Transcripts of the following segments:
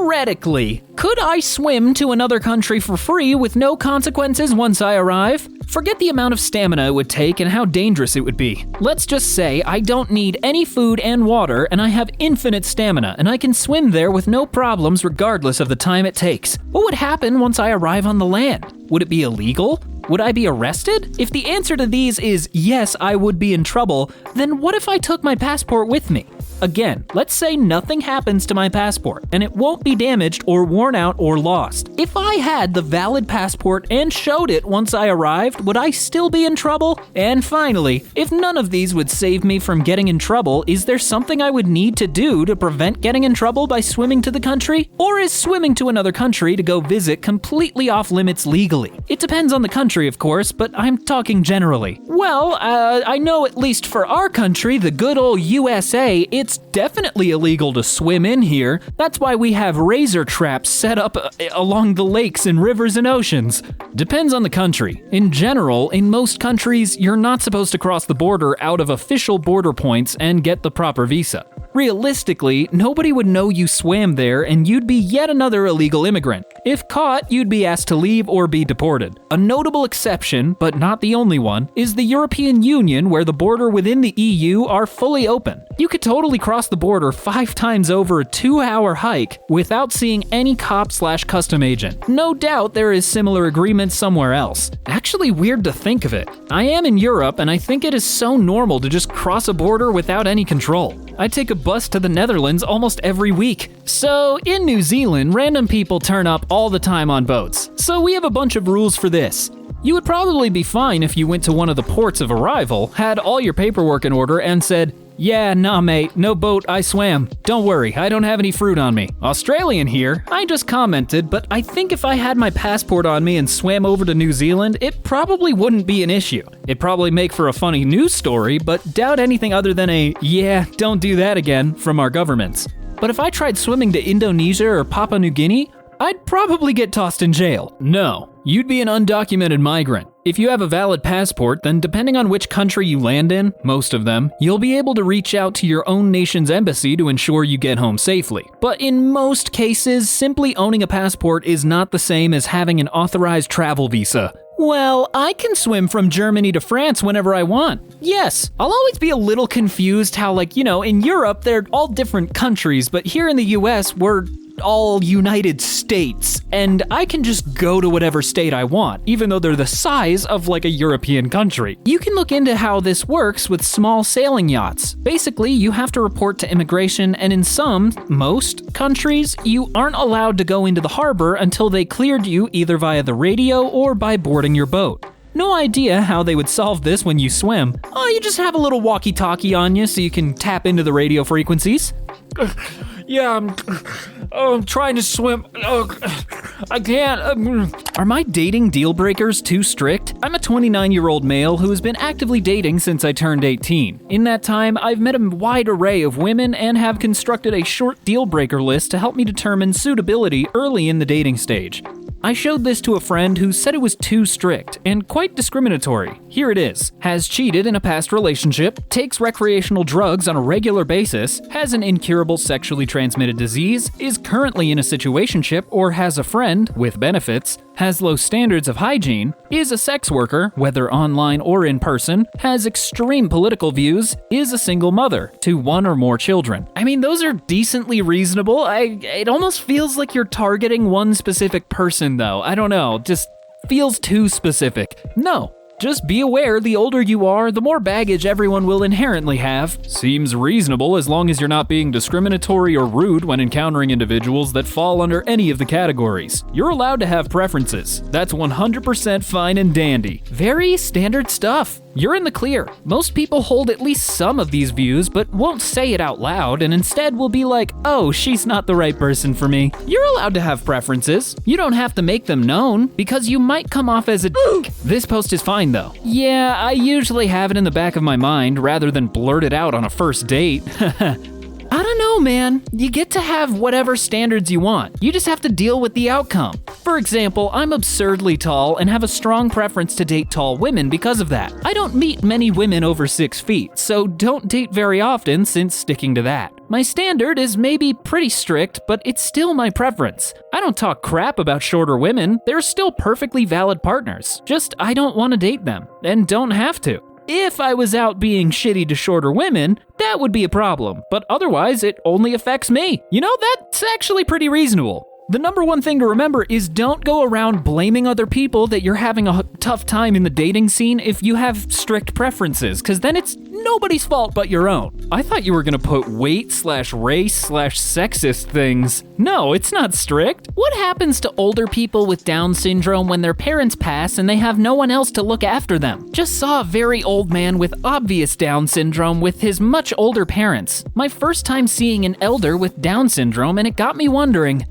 theoretically, could I swim to another country for free with no consequences once I arrive? Forget the amount of stamina it would take and how dangerous it would be. Let's just say I don't need any food and water and I have infinite stamina and I can swim there with no problems regardless of the time it takes. What would happen once I arrive on the land? Would it be illegal? Would I be arrested? If the answer to these is yes, I would be in trouble, then what if I took my passport with me? Again, let's say nothing happens to my passport and it won't be damaged or worn out or lost. If I had the valid passport and showed it once I arrived, would I still be in trouble? And finally, if none of these would save me from getting in trouble, is there something I would need to do to prevent getting in trouble by swimming to the country? Or is swimming to another country to go visit completely off limits legally? It depends on the country, of course, but I'm talking generally. Well, I know at least for our country, the good old USA, it's definitely illegal to swim in here. That's why we have razor traps set up along the lakes and rivers and oceans. Depends on the country. In general, in most countries, you're not supposed to cross the border out of official border points and get the proper visa. Realistically, nobody would know you swam there and you'd be yet another illegal immigrant. If caught, you'd be asked to leave or be deported. A notable exception, but not the only one, is the European Union, where the border within the EU are fully open. You could totally cross the border 5 times over a 2-hour hike without seeing any cop/custom agent. No doubt there is similar agreements somewhere else. Actually weird to think of it. I am in Europe and I think it is so normal to just cross a border without any control. I take a bus to the Netherlands almost every week. So in New Zealand, random people turn up all the time on boats. So we have a bunch of rules for this. You would probably be fine if you went to one of the ports of arrival, had all your paperwork in order, and said, "Yeah, nah mate, no boat, I swam. Don't worry, I don't have any fruit on me." Australian here, I just commented, but I think if I had my passport on me and swam over to New Zealand, it probably wouldn't be an issue. It'd probably make for a funny news story, but doubt anything other than a, "Yeah, don't do that again," from our governments. But if I tried swimming to Indonesia or Papua New Guinea, I'd probably get tossed in jail. No, you'd be an undocumented migrant. If you have a valid passport, then depending on which country you land in, most of them, you'll be able to reach out to your own nation's embassy to ensure you get home safely. But in most cases, simply owning a passport is not the same as having an authorized travel visa. Well, I can swim from Germany to France whenever I want. Yes, I'll always be a little confused how, in Europe, they're all different countries, but here in the US, we're all United States, and I can just go to whatever state I want, even though they're the size of a European country. You can look into how this works with small sailing yachts. Basically, you have to report to immigration, and in most countries, you aren't allowed to go into the harbor until they cleared you either via the radio or by boarding your boat. No idea how they would solve this when you swim. Oh, you just have a little walkie-talkie on you so you can tap into the radio frequencies. Yeah, I'm trying to swim. I can't. Are my dating deal breakers too strict? I'm a 29-year-old male who has been actively dating since I turned 18. In that time, I've met a wide array of women and have constructed a short deal breaker list to help me determine suitability early in the dating stage. I showed this to a friend who said it was too strict and quite discriminatory. Here it is. Has cheated in a past relationship, takes recreational drugs on a regular basis, has an incurable sexually transmitted disease, is currently in a situationship or has a friend with benefits, has low standards of hygiene, is a sex worker, whether online or in person, has extreme political views, is a single mother to 1 or more children. I mean, those are decently reasonable. It almost feels like you're targeting one specific person, though. I don't know, just feels too specific. No. Just be aware the older you are, the more baggage everyone will inherently have. Seems reasonable as long as you're not being discriminatory or rude when encountering individuals that fall under any of the categories. You're allowed to have preferences. That's 100% fine and dandy. Very standard stuff. You're in the clear. Most people hold at least some of these views, but won't say it out loud and instead will be like, "Oh, she's not the right person for me." You're allowed to have preferences. You don't have to make them known because you might come off as a dick. This post is fine though. Yeah, I usually have it in the back of my mind rather than blurt it out on a first date. I don't know, man. You get to have whatever standards you want. You just have to deal with the outcome. For example, I'm absurdly tall and have a strong preference to date tall women because of that. I don't meet many women over 6 feet, so don't date very often since sticking to that. My standard is maybe pretty strict, but it's still my preference. I don't talk crap about shorter women, they're still perfectly valid partners. Just I don't want to date them, and don't have to. If I was out being shitty to shorter women, that would be a problem, but otherwise it only affects me. You know, that's actually pretty reasonable. The number one thing to remember is don't go around blaming other people that you're having a tough time in the dating scene if you have strict preferences, because then it's nobody's fault but your own. I thought you were gonna put weight/race/sexist things. No, it's not strict. What happens to older people with Down syndrome when their parents pass and they have no one else to look after them? Just saw a very old man with obvious Down syndrome with his much older parents. My first time seeing an elder with Down syndrome, and it got me wondering.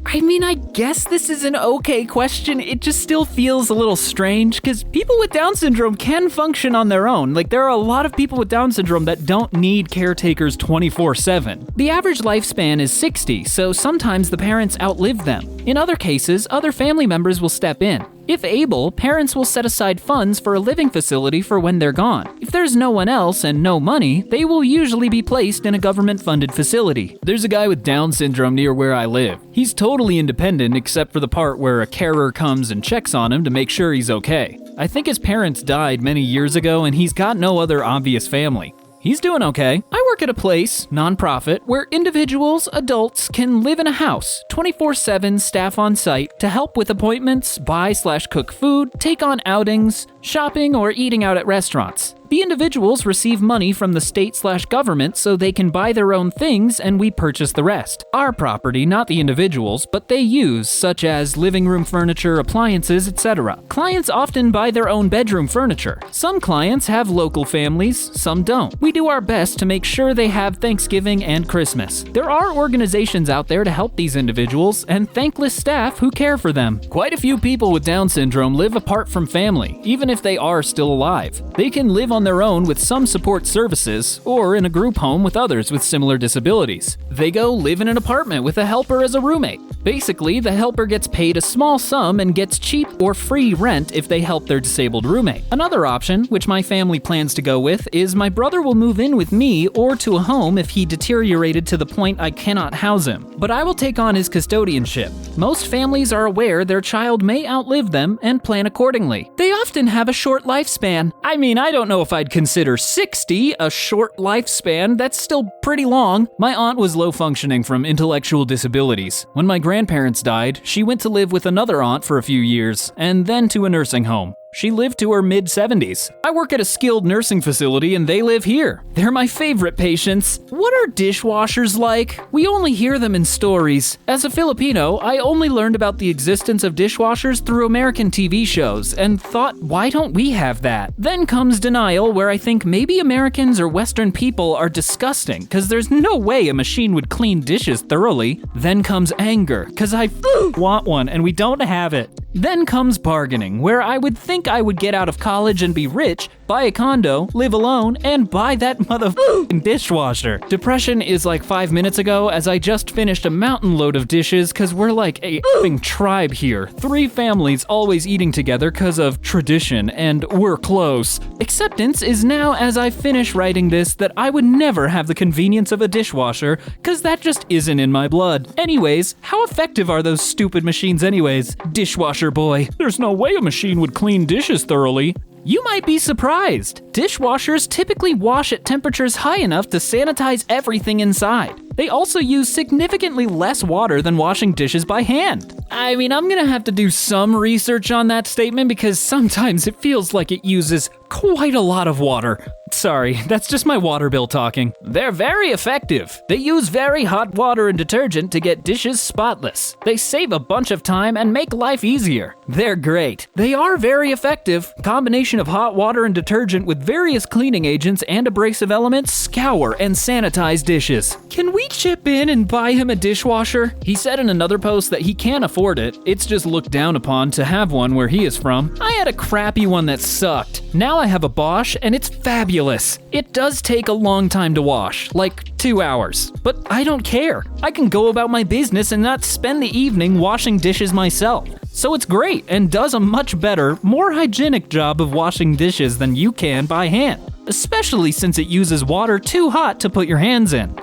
I guess this is an okay question. It just still feels a little strange because people with Down syndrome can function on their own. Like, there are a lot of people with Down syndrome that don't need caretakers 24/7. The average lifespan is 60, so sometimes the parents outlive them. In other cases, other family members will step in. If able, parents will set aside funds for a living facility for when they're gone. If there's no one else and no money, they will usually be placed in a government-funded facility. There's a guy with Down syndrome near where I live. He's totally independent except for the part where a carer comes and checks on him to make sure he's okay. I think his parents died many years ago and he's got no other obvious family. He's doing okay. I work at a place, nonprofit, where individuals, adults, can live in a house, 24/7 staff on site to help with appointments, buy/cook food, take on outings, shopping, or eating out at restaurants. The individuals receive money from the state/government so they can buy their own things and we purchase the rest. Our property, not the individuals, but they use, such as living room furniture, appliances, etc. Clients often buy their own bedroom furniture. Some clients have local families, some don't. We do our best to make sure they have Thanksgiving and Christmas. There are organizations out there to help these individuals and thankless staff who care for them. Quite a few people with Down syndrome live apart from family, even if they are still alive. They can live on their own with some support services, or in a group home with others with similar disabilities. They go live in an apartment with a helper as a roommate. Basically, the helper gets paid a small sum and gets cheap or free rent if they help their disabled roommate. Another option, which my family plans to go with, is my brother will move in with me or to a home if he deteriorated to the point I cannot house him. But I will take on his custodianship. Most families are aware their child may outlive them and plan accordingly. They often have a short lifespan. I don't know if I'd consider 60 a short lifespan. That's still pretty long. My aunt was low functioning from intellectual disabilities. When my grandparents died, she went to live with another aunt for a few years, and then to a nursing home. She lived to her mid-70s. I work at a skilled nursing facility and they live here. They're my favorite patients. What are dishwashers like? We only hear them in stories. As a Filipino, I only learned about the existence of dishwashers through American TV shows and thought, why don't we have that? Then comes denial, where I think maybe Americans or Western people are disgusting, because there's no way a machine would clean dishes thoroughly. Then comes anger, because I want one and we don't have it. Then comes bargaining, where I would think I would get out of college and be rich, buy a condo, live alone, and buy that motherfucking dishwasher. Depression is like 5 minutes ago, as I just finished a mountain load of dishes because we're like a effing tribe here. 3 families always eating together because of tradition, and we're close. Acceptance is now, as I finish writing this, that I would never have the convenience of a dishwasher because that just isn't in my blood. Anyways, how effective are those stupid machines anyways? Dishwasher boy. There's no way a machine would clean dishes thoroughly. You might be surprised. Dishwashers typically wash at temperatures high enough to sanitize everything inside. They also use significantly less water than washing dishes by hand. I'm gonna have to do some research on that statement because sometimes it feels like it uses quite a lot of water. Sorry, that's just my water bill talking. They're very effective. They use very hot water and detergent to get dishes spotless. They save a bunch of time and make life easier. They're great. They are very effective. Combination of hot water and detergent with various cleaning agents and abrasive elements scour and sanitize dishes. Can we chip in and buy him a dishwasher? He said in another post that he can't afford it. It's just looked down upon to have one where he is from. I had a crappy one that sucked. Now I have a Bosch and it's fabulous. It does take a long time to wash, like 2 hours. But I don't care. I can go about my business and not spend the evening washing dishes myself. So it's great and does a much better, more hygienic job of washing dishes than you can by hand, especially since it uses water too hot to put your hands in.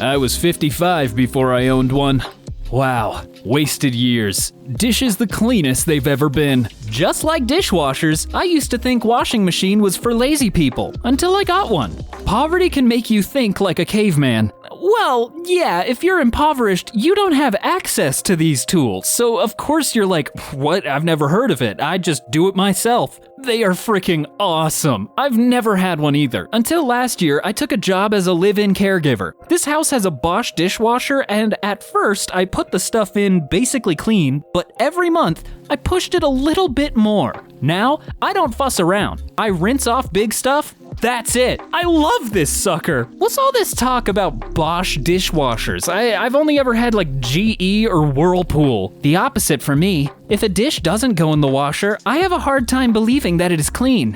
I was 55 before I owned one. Wow, wasted years. Dish is the cleanest they've ever been. Just like dishwashers, I used to think washing machine was for lazy people, until I got one. Poverty can make you think like a caveman. Well, yeah, if you're impoverished, you don't have access to these tools, so of course you're like, what? I've never heard of it, I just do it myself. They are freaking awesome. I've never had one either. Until last year, I took a job as a live-in caregiver. This house has a Bosch dishwasher, and at first, I put the stuff in basically clean, but every month, I pushed it a little bit more. Now, I don't fuss around. I rinse off big stuff. That's it. I love this sucker. What's all this talk about Bosch dishwashers? I've only ever had like GE or Whirlpool. The opposite for me. If a dish doesn't go in the washer, I have a hard time believing that it is clean.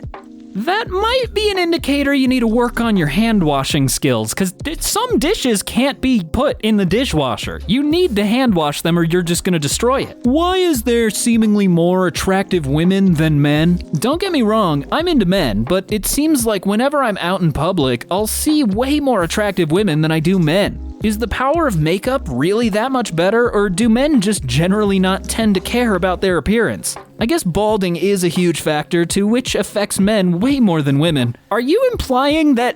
That might be an indicator you need to work on your hand washing skills, because some dishes can't be put in the dishwasher. You need to hand wash them or you're just gonna destroy it. Why is there seemingly more attractive women than men? Don't get me wrong, I'm into men, but it seems like whenever I'm out in public, I'll see way more attractive women than I do men. Is the power of makeup really that much better, or do men just generally not tend to care about their appearance? I guess balding is a huge factor to which affects men way more than women. Are you implying that,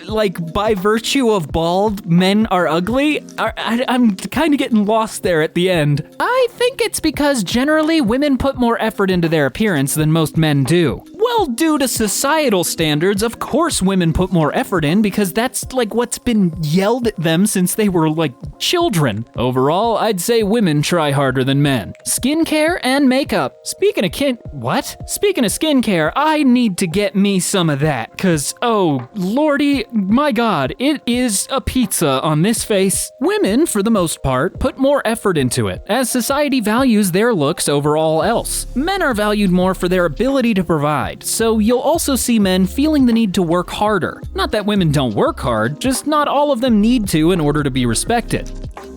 like, by virtue of bald, men are ugly? I'm kind of getting lost there at the end. I think it's because generally women put more effort into their appearance than most men do. Well, due to societal standards, of course women put more effort in because that's like what's been yelled at them since they were like children. Overall, I'd say women try harder than men. Skincare and makeup. Speaking of skincare, I need to get me some of that, cause oh lordy, my god, it is a pizza on this face. Women, for the most part, put more effort into it, as society values their looks over all else. Men are valued more for their ability to provide, so you'll also see men feeling the need to work harder. Not that women don't work hard, just not all of them need to in order to be respected.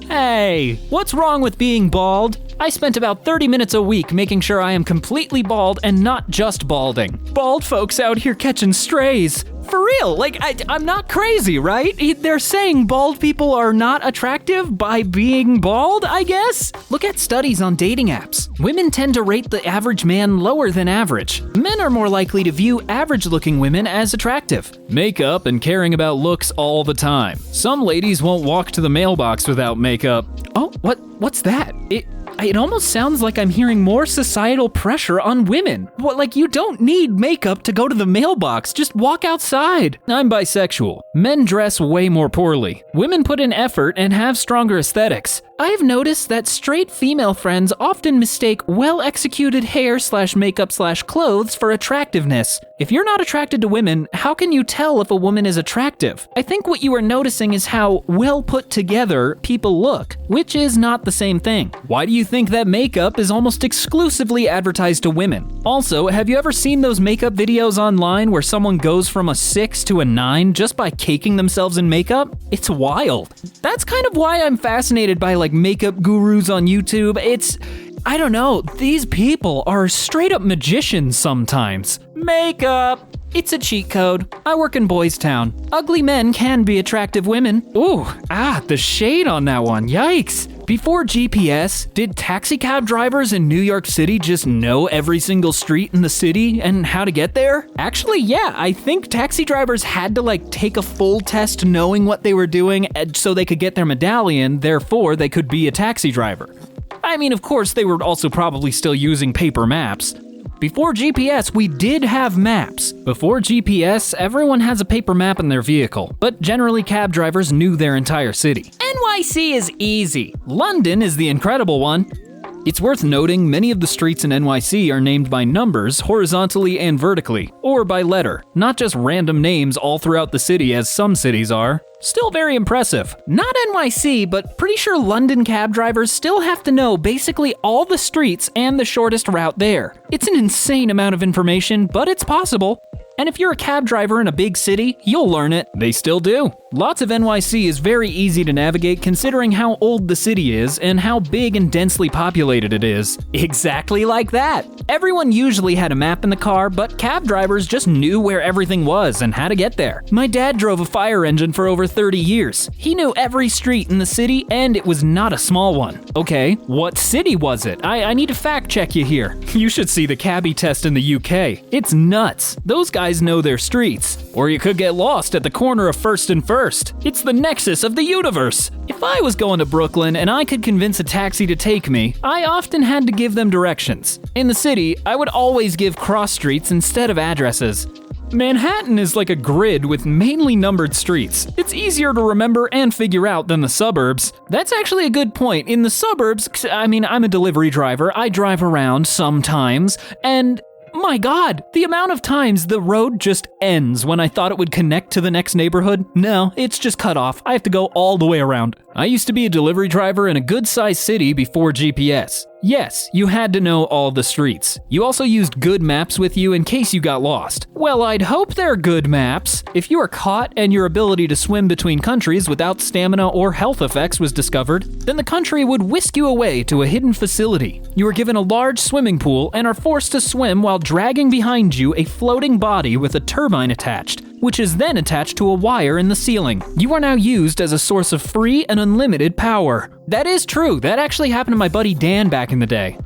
Hey, what's wrong with being bald? I spent about 30 minutes a week making sure I am completely bald and not just balding. Bald folks out here catching strays. For real, like, I'm not crazy, right? They're saying bald people are not attractive by being bald, I guess? Look at studies on dating apps. Women tend to rate the average man lower than average. Men are more likely to view average-looking women as attractive. Makeup and caring about looks all the time. Some ladies won't walk to the mailbox without makeup. Oh, what's that? It almost sounds like I'm hearing more societal pressure on women. What, like you don't need makeup to go to the mailbox, just walk outside. I'm bisexual. Men dress way more poorly. Women put in effort and have stronger aesthetics. I've noticed that straight female friends often mistake well-executed hair/makeup/clothes for attractiveness. If you're not attracted to women, how can you tell if a woman is attractive? I think what you are noticing is how well put together people look, which is not the same thing. Why do you think that makeup is almost exclusively advertised to women? Also, have you ever seen those makeup videos online where someone goes from a 6 to a 9 just by caking themselves in makeup? It's wild. That's kind of why I'm fascinated by like makeup gurus on YouTube. I don't know, these people are straight up magicians sometimes. Makeup! It's a cheat code. I work in Boys Town. Ugly men can be attractive women. Ooh, the shade on that one, yikes. Before GPS, did taxi cab drivers in New York City just know every single street in the city and how to get there? Actually, yeah, I think taxi drivers had to like take a full test knowing what they were doing so they could get their medallion, therefore they could be a taxi driver. I mean, of course, they were also probably still using paper maps. Before GPS, we did have maps. Before GPS, everyone has a paper map in their vehicle, but generally cab drivers knew their entire city. NYC is easy. London is the incredible one. It's worth noting many of the streets in NYC are named by numbers horizontally and vertically, or by letter, not just random names all throughout the city as some cities are. Still very impressive. Not NYC, but pretty sure London cab drivers still have to know basically all the streets and the shortest route there. It's an insane amount of information, but it's possible. And if you're a cab driver in a big city, you'll learn it. They still do. Lots of NYC is very easy to navigate considering how old the city is and how big and densely populated it is. Exactly like that. Everyone usually had a map in the car, but cab drivers just knew where everything was and how to get there. My dad drove a fire engine for over 30 years. He knew every street in the city, and it was not a small one. Okay, what city was it? I need to fact check you here. You should see the cabbie test in the UK. It's nuts. Those guys know their streets. Or you could get lost at the corner of First and First. It's the nexus of the universe. If I was going to Brooklyn and I could convince a taxi to take me, I often had to give them directions. In the city, I would always give cross streets instead of addresses. Manhattan is like a grid with mainly numbered streets. It's easier to remember and figure out than the suburbs. That's actually a good point. In the suburbs, I'm a delivery driver. I drive around sometimes, and my God, the amount of times the road just ends when I thought it would connect to the next neighborhood. No, it's just cut off. I have to go all the way around. I used to be a delivery driver in a good-sized city before GPS. Yes, you had to know all the streets. You also used good maps with you in case you got lost. Well, I'd hope they're good maps. If you are caught and your ability to swim between countries without stamina or health effects was discovered, then the country would whisk you away to a hidden facility. You are given a large swimming pool and are forced to swim while dragging behind you a floating body with a turbine attached, which is then attached to a wire in the ceiling. You are now used as a source of free and unlimited power. That is true. That actually happened to my buddy Dan back in the day.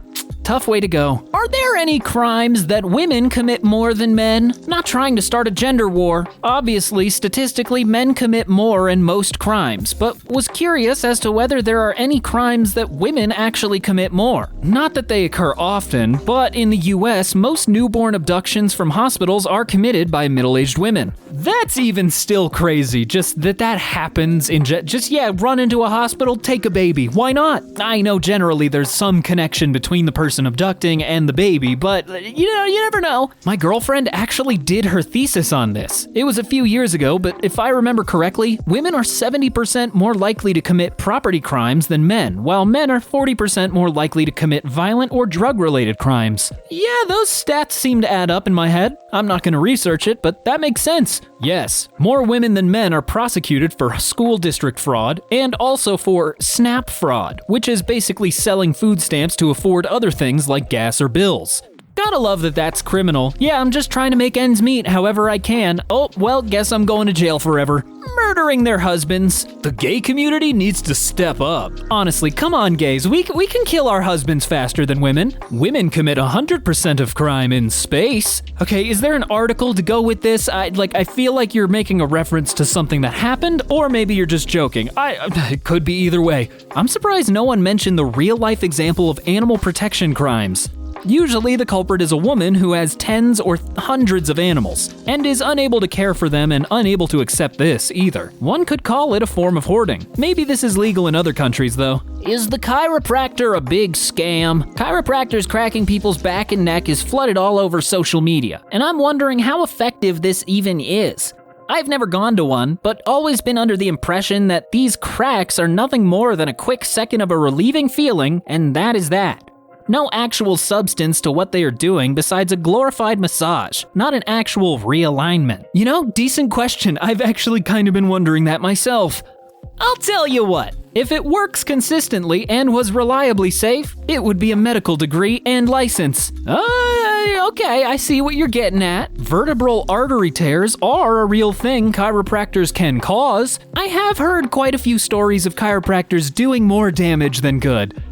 Tough way to go. Are there any crimes that women commit more than men? Not trying to start a gender war. Obviously, statistically, men commit more in most crimes, but was curious as to whether there are any crimes that women actually commit more. Not that they occur often, but in the US, most newborn abductions from hospitals are committed by middle-aged women. That's even still crazy, just that happens in run into a hospital, take a baby. Why not? I know generally there's some connection between the person abducting and the baby, but you never know. My girlfriend actually did her thesis on this. It was a few years ago, but if I remember correctly, women are 70% more likely to commit property crimes than men, while men are 40% more likely to commit violent or drug-related crimes. Yeah, those stats seem to add up in my head. I'm not going to research it, but that makes sense. Yes, more women than men are prosecuted for school district fraud and also for SNAP fraud, which is basically selling food stamps to afford other things like gas or bills. Gotta love that that's criminal. Yeah, I'm just trying to make ends meet however I can. Oh, well, guess I'm going to jail forever. Murdering their husbands. The gay community needs to step up. Honestly, come on, gays. We can kill our husbands faster than women. Women commit 100% of crime in space. Okay, is there an article to go with this? I feel like you're making a reference to something that happened, or maybe you're just joking. It could be either way. I'm surprised no one mentioned the real-life example of animal protection crimes. Usually the culprit is a woman who has tens or hundreds of animals, and is unable to care for them and unable to accept this either. One could call it a form of hoarding. Maybe this is legal in other countries though. Is the chiropractor a big scam? Chiropractors cracking people's back and neck is flooded all over social media, and I'm wondering how effective this even is. I've never gone to one, but always been under the impression that these cracks are nothing more than a quick second of a relieving feeling, and that is that. No actual substance to what they are doing besides a glorified massage, not an actual realignment. Decent question. I've actually kind of been wondering that myself. I'll tell you what, if it works consistently and was reliably safe, it would be a medical degree and license. Okay, I see what you're getting at. Vertebral artery tears are a real thing chiropractors can cause. I have heard quite a few stories of chiropractors doing more damage than good.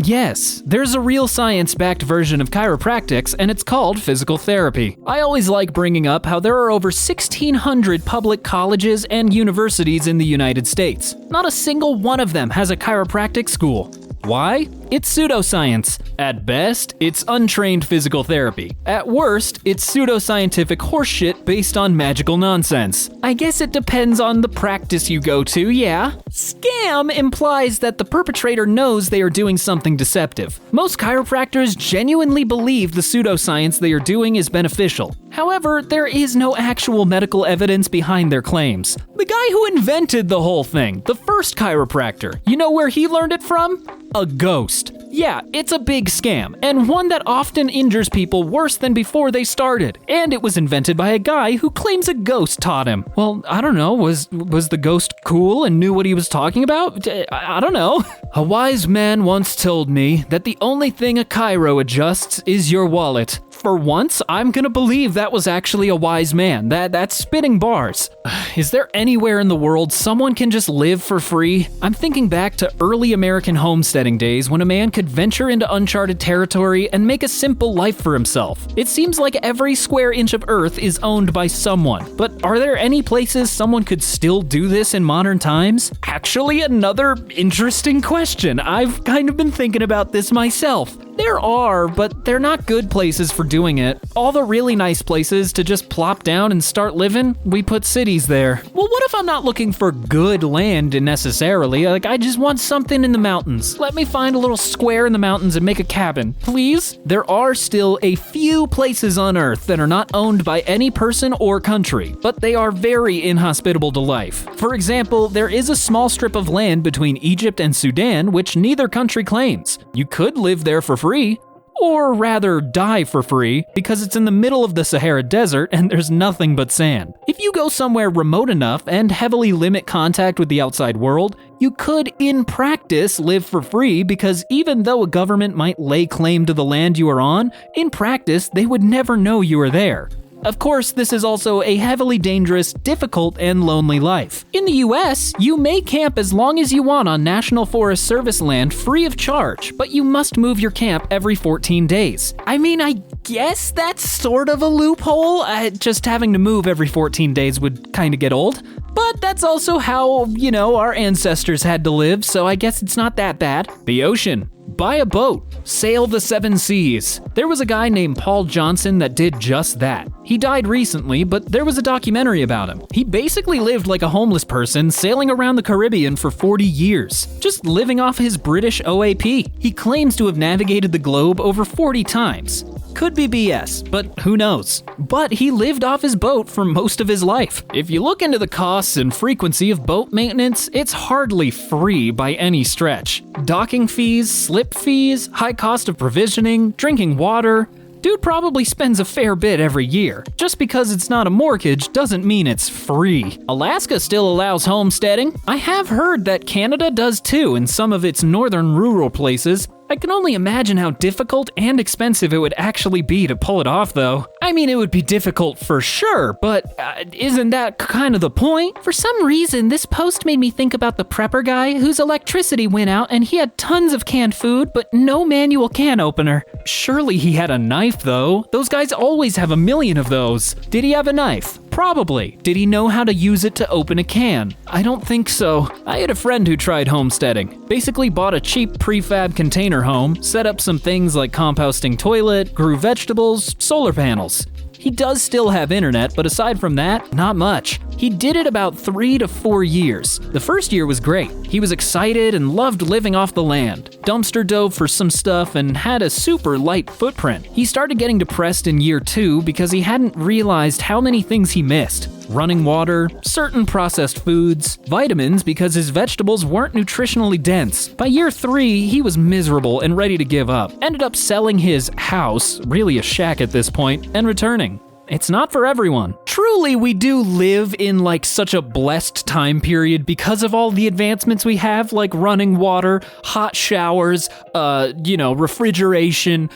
Yes, there's a real science-backed version of chiropractics, and it's called physical therapy. I always like bringing up how there are over 1,600 public colleges and universities in the United States. Not a single one of them has a chiropractic school. Why? It's pseudoscience. At best, it's untrained physical therapy. At worst, it's pseudoscientific horseshit based on magical nonsense. I guess it depends on the practice you go to, yeah. Scam implies that the perpetrator knows they are doing something deceptive. Most chiropractors genuinely believe the pseudoscience they are doing is beneficial. However, there is no actual medical evidence behind their claims. The guy who invented the whole thing, the first chiropractor, you know where he learned it from? A ghost. exist. Yeah, it's a big scam, and one that often injures people worse than before they started. And it was invented by a guy who claims a ghost taught him. Well, I don't know, was the ghost cool and knew what he was talking about? I don't know. A wise man once told me that the only thing a chiro adjusts is your wallet. For once, I'm gonna believe that was actually a wise man. That's spitting bars. Is there anywhere in the world someone can just live for free? I'm thinking back to early American homesteading days when a man could venture into uncharted territory and make a simple life for himself. It seems like every square inch of earth is owned by someone. But are there any places someone could still do this in modern times? Actually, another interesting question. I've kind of been thinking about this myself. There are, but they're not good places for doing it. All the really nice places to just plop down and start living, we put cities there. Well, what if I'm not looking for good land necessarily? Like, I just want something in the mountains. Let me find a little square in the mountains and make a cabin, please? There are still a few places on Earth that are not owned by any person or country, but they are very inhospitable to life. For example, there is a small strip of land between Egypt and Sudan which neither country claims. You could live there for free, or rather die for free, because it's in the middle of the Sahara Desert and there's nothing but sand. If you go somewhere remote enough and heavily limit contact with the outside world, you could, in practice, live for free, because even though a government might lay claim to the land you are on, in practice, they would never know you are there. Of course, this is also a heavily dangerous, difficult, and lonely life. In the US, you may camp as long as you want on National Forest Service land free of charge, but you must move your camp every 14 days. I mean, I guess that's sort of a loophole. Just having to move every 14 days would kind of get old. But that's also how, our ancestors had to live, so I guess it's not that bad. The ocean. Buy a boat. Sail the 7 seas. There was a guy named Paul Johnson that did just that. He died recently, but there was a documentary about him. He basically lived like a homeless person, sailing around the Caribbean for 40 years, just living off his British OAP. He claims to have navigated the globe over 40 times. Could be BS, but who knows? But he lived off his boat for most of his life. If you look into the costs and frequency of boat maintenance, it's hardly free by any stretch. Docking fees, slip fees, high cost of provisioning, drinking water. Dude probably spends a fair bit every year. Just because it's not a mortgage doesn't mean it's free. Alaska still allows homesteading. I have heard that Canada does too in some of its northern rural places. I can only imagine how difficult and expensive it would actually be to pull it off, though. I mean, it would be difficult for sure, but isn't that kind of the point? For some reason, this post made me think about the prepper guy whose electricity went out and he had tons of canned food, but no manual can opener. Surely he had a knife, though. Those guys always have a million of those. Did he have a knife? Probably. Did he know how to use it to open a can? I don't think so. I had a friend who tried homesteading. Basically bought a cheap prefab container home, set up some things like composting toilet, grew vegetables, solar panels. He does still have internet, but aside from that, not much. He did it about 3 to 4 years. The first year was great. He was excited and loved living off the land. Dumpster dove for some stuff and had a super light footprint. He started getting depressed in year 2 because he hadn't realized how many things he missed. Running water, certain processed foods, vitamins because his vegetables weren't nutritionally dense. By year 3, he was miserable and ready to give up. Ended up selling his house, really a shack at this point, and returning. It's not for everyone. Truly, we do live in like such a blessed time period because of all the advancements we have, like running water, hot showers, refrigeration,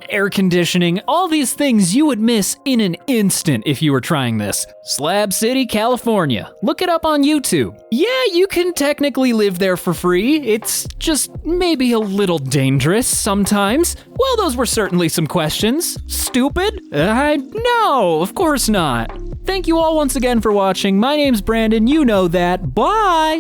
air conditioning, all these things you would miss in an instant if you were trying this. Slab City, California. Look it up on YouTube. Yeah, you can technically live there for free. It's just maybe a little dangerous sometimes. Well, those were certainly some questions. Stupid? No, of course not. Thank you all once again for watching. My name's Brandon, you know that. Bye!